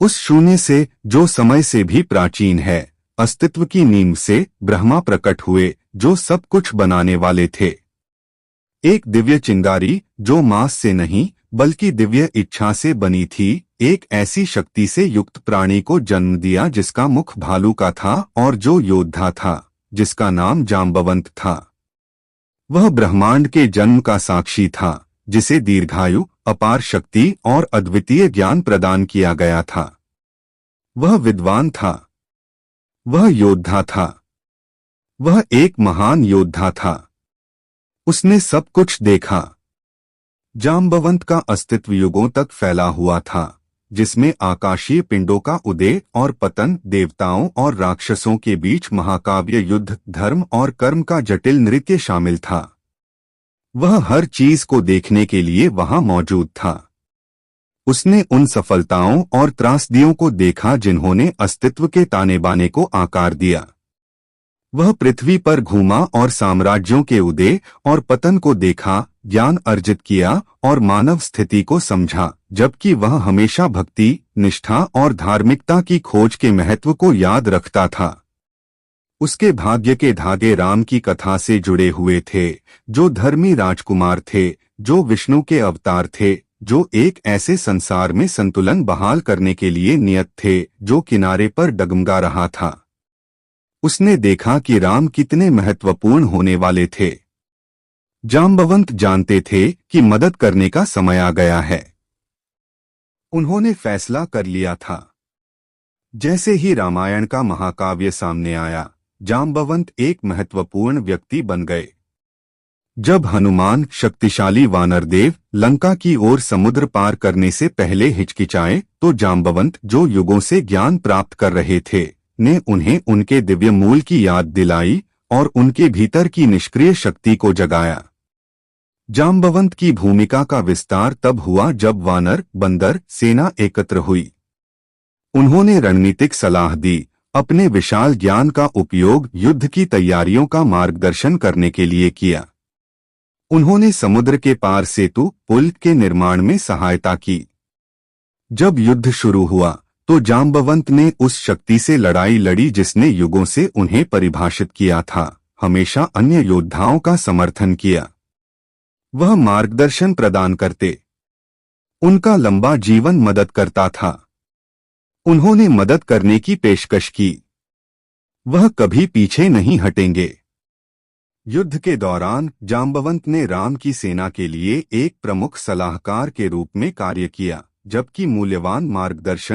उस शून्य से जो समय से भी प्राचीन है, अस्तित्व की नींव से ब्रह्मा प्रकट हुए जो सब कुछ बनाने वाले थे। एक दिव्य चिंगारी जो मांस से नहीं बल्कि दिव्य इच्छा से बनी थी, एक ऐसी शक्ति से युक्त प्राणी को जन्म दिया जिसका मुख भालू का था और जो योद्धा था जिसका नाम जांबवंत था। वह ब्रह्मांड के जन्म का साक्षी था जिसे दीर्घायु, अपार शक्ति और अद्वितीय ज्ञान प्रदान किया गया था। वह विद्वान था, वह योद्धा था, वह एक महान योद्धा था। उसने सब कुछ देखा। जांबवंत का अस्तित्व युगों तक फैला हुआ था, जिसमें आकाशीय पिंडों का उदय और पतन, देवताओं और राक्षसों के बीच महाकाव्य युद्ध, धर्म और कर्म का जटिल नृत्य शामिल था। वह हर चीज को देखने के लिए वहां मौजूद था। उसने उन सफलताओं और त्रासदियों को देखा जिन्होंने अस्तित्व के ताने बाने को आकार दिया। वह पृथ्वी पर घूमा और साम्राज्यों के उदय और पतन को देखा, ज्ञान अर्जित किया और मानव स्थिति को समझा, जबकि वह हमेशा भक्ति, निष्ठा और धार्मिकता की खोज के महत्व को याद रखता था। उसके भाग्य के धागे राम की कथा से जुड़े हुए थे, जो धर्मी राजकुमार थे, जो विष्णु के अवतार थे, जो एक ऐसे संसार में संतुलन बहाल करने के लिए नियत थे जो किनारे पर डगमगा रहा था। उसने देखा कि राम कितने महत्वपूर्ण होने वाले थे। जांबवंत जानते थे कि मदद करने का समय आ गया है। उन्होंने फैसला कर लिया था। जैसे ही रामायण का महाकाव्य सामने आया, जांबवंत एक महत्वपूर्ण व्यक्ति बन गए। जब हनुमान, शक्तिशाली वानरदेव, लंका की ओर समुद्र पार करने से पहले हिचकिचाए, तो जांबवंत, जो युगों से ज्ञान प्राप्त कर रहे थे, ने उन्हें उनके दिव्य मूल की याद दिलाई और उनके भीतर की निष्क्रिय शक्ति को जगाया। जांबवंत की भूमिका का विस्तार तब हुआ जब वानर, बंदर सेना एकत्र हुई। उन्होंने रणनीतिक सलाह दी, अपने विशाल ज्ञान का उपयोग युद्ध की तैयारियों का मार्गदर्शन करने के लिए किया। उन्होंने समुद्र के पार सेतु, पुल के निर्माण में सहायता की। जब युद्ध शुरू हुआ तो जांबवंत ने उस शक्ति से लड़ाई लड़ी जिसने युगों से उन्हें परिभाषित किया था, हमेशा अन्य योद्धाओं का समर्थन किया। वह मार्गदर्शन प्रदान करते, उनका लंबा जीवन मदद करता था। उन्होंने मदद करने की पेशकश की। वह कभी पीछे नहीं हटेंगे। युद्ध के दौरान जांबवंत ने राम की सेना के लिए एक प्रमुख सलाहकार के रूप में कार्य किया, जबकि मूल्यवान मार्गदर्शन